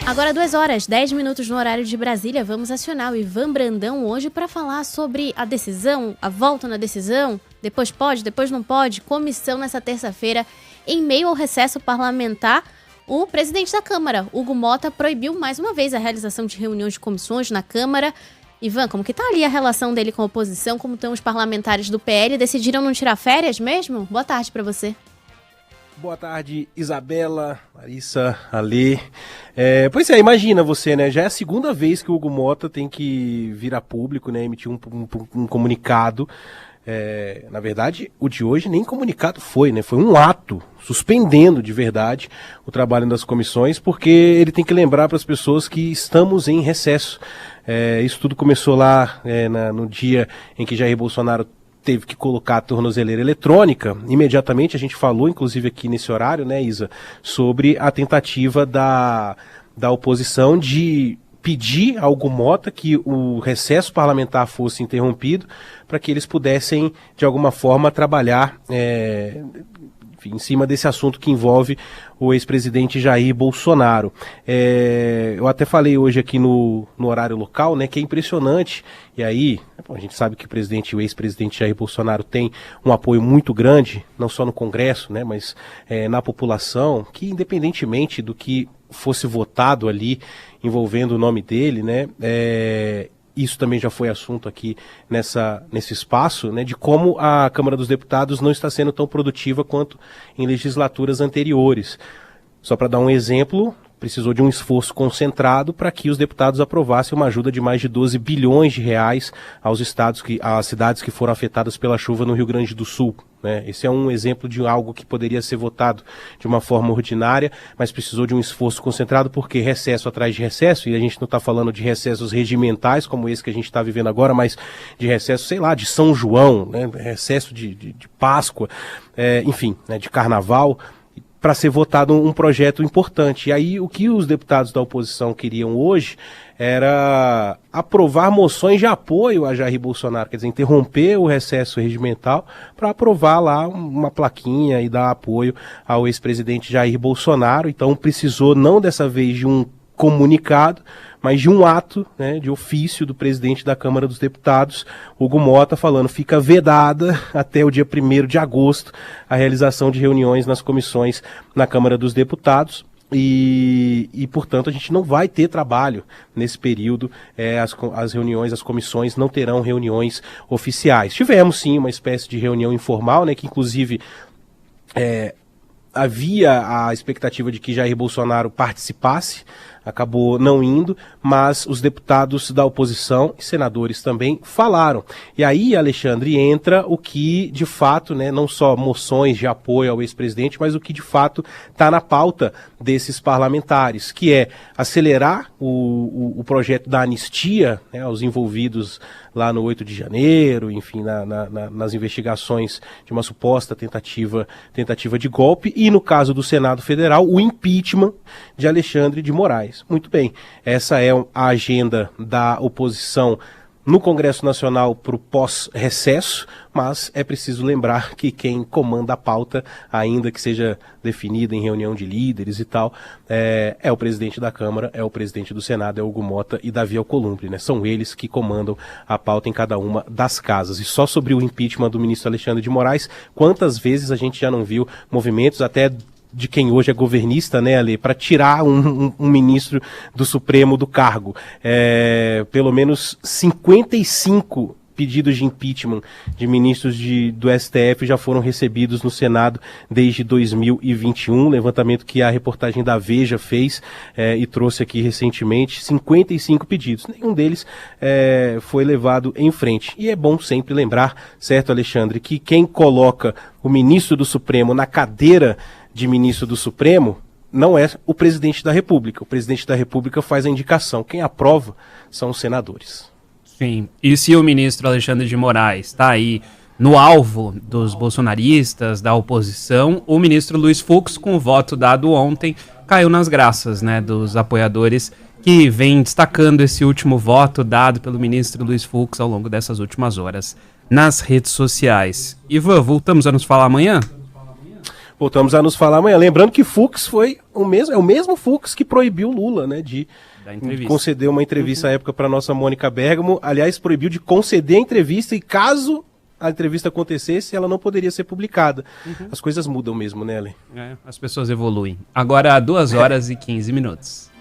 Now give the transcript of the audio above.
Agora 2h10 no horário de Brasília. Vamos acionar o Ivan Brandão hoje para falar sobre a decisão, a volta na decisão, depois pode, depois não pode, comissão nessa terça-feira. Em meio ao recesso parlamentar, o presidente da Câmara, Hugo Motta, proibiu mais uma vez a realização de reuniões de comissões na Câmara. Ivan, como que tá ali a relação dele com a oposição? Como estão os parlamentares do PL? Decidiram não tirar férias mesmo? Boa tarde para você. Boa tarde, Isabela, Larissa, Alê. Pois é, imagina você, né? Já é a segunda vez que o Hugo Motta tem que vir a público, né? Emitir um comunicado. Na verdade, o de hoje nem comunicado foi, né? Foi um ato suspendendo de verdade o trabalho das comissões, porque ele tem que lembrar para as pessoas que estamos em recesso. Isso tudo começou lá no dia em que Jair Bolsonaro teve que colocar a tornozeleira eletrônica. Imediatamente a gente falou, inclusive aqui nesse horário, né, Isa, sobre a tentativa da oposição de pedir ao Hugo Motta que o recesso parlamentar fosse interrompido para que eles pudessem, de alguma forma, trabalhar em cima desse assunto que envolve o ex-presidente Jair Bolsonaro. Eu até falei hoje aqui no horário local, né, que é impressionante, e aí a gente sabe que o ex-presidente Jair Bolsonaro tem um apoio muito grande, não só no Congresso, né, mas na população, que independentemente do que fosse votado ali, envolvendo o nome dele, né, isso também já foi assunto aqui nesse espaço, né, de como a Câmara dos Deputados não está sendo tão produtiva quanto em legislaturas anteriores. Só para dar um exemplo, precisou de um esforço concentrado para que os deputados aprovassem uma ajuda de mais de 12 bilhões de reais às cidades que foram afetadas pela chuva no Rio Grande do Sul. Né? Esse é um exemplo de algo que poderia ser votado de uma forma ordinária, mas precisou de um esforço concentrado, porque recesso atrás de recesso, e a gente não está falando de recessos regimentais, como esse que a gente está vivendo agora, mas de recesso, sei lá, de São João, né? Recesso de Páscoa, enfim, né? De Carnaval, para ser votado um projeto importante. E aí o que os deputados da oposição queriam hoje era aprovar moções de apoio a Jair Bolsonaro, quer dizer, interromper o recesso regimental para aprovar lá uma plaquinha e dar apoio ao ex-presidente Jair Bolsonaro. Então precisou não dessa vez de um comunicado, mas de um ato, né, de ofício do presidente da Câmara dos Deputados, Hugo Motta, falando: fica vedada até o dia 1º de agosto a realização de reuniões nas comissões na Câmara dos Deputados. E portanto, a gente não vai ter trabalho nesse período, as reuniões, as comissões não terão reuniões oficiais. Tivemos sim uma espécie de reunião informal, né, que inclusive havia a expectativa de que Jair Bolsonaro participasse, acabou não indo, mas os deputados da oposição e senadores também falaram. E aí, Alexandre, entra o que de fato, né, não só moções de apoio ao ex-presidente, mas o que de fato está na pauta desses parlamentares, que é acelerar o projeto da anistia, né, aos envolvidos lá no 8 de janeiro, enfim, nas investigações de uma suposta tentativa de golpe, e no caso do Senado Federal, o impeachment de Alexandre de Moraes. Muito bem, essa é a agenda da oposição no Congresso Nacional para o pós-recesso, mas é preciso lembrar que quem comanda a pauta, ainda que seja definida em reunião de líderes e tal, é o presidente da Câmara, é o presidente do Senado, é Hugo Motta e Davi Alcolumbre, né? São eles que comandam a pauta em cada uma das casas. E só sobre o impeachment do ministro Alexandre de Moraes, quantas vezes a gente já não viu movimentos até de quem hoje é governista, né, Ale, para tirar um ministro do Supremo do cargo. Pelo menos 55 pedidos de impeachment de ministros do STF já foram recebidos no Senado desde 2021, levantamento que a reportagem da Veja fez e trouxe aqui recentemente, 55 pedidos, nenhum deles foi levado em frente. E é bom sempre lembrar, certo, Alexandre, que quem coloca o ministro do Supremo na cadeira de ministro do Supremo não é o presidente da República. O presidente da República faz a indicação. Quem aprova são os senadores. Sim. E se o ministro Alexandre de Moraes está aí no alvo dos bolsonaristas, da oposição, o ministro Luiz Fux, com o voto dado ontem, caiu nas graças, né, dos apoiadores que vem destacando esse último voto dado pelo ministro Luiz Fux ao longo dessas últimas horas nas redes sociais. Ivan, voltamos a nos falar amanhã? Voltamos a nos falar amanhã. Lembrando que Fux foi é o mesmo Fux que proibiu Lula, né, de conceder uma entrevista à época para nossa Mônica Bergamo. Aliás, proibiu de conceder a entrevista e caso a entrevista acontecesse, ela não poderia ser publicada. As coisas mudam mesmo, né, Ale? As pessoas evoluem. Agora, 2 horas e 15 minutos.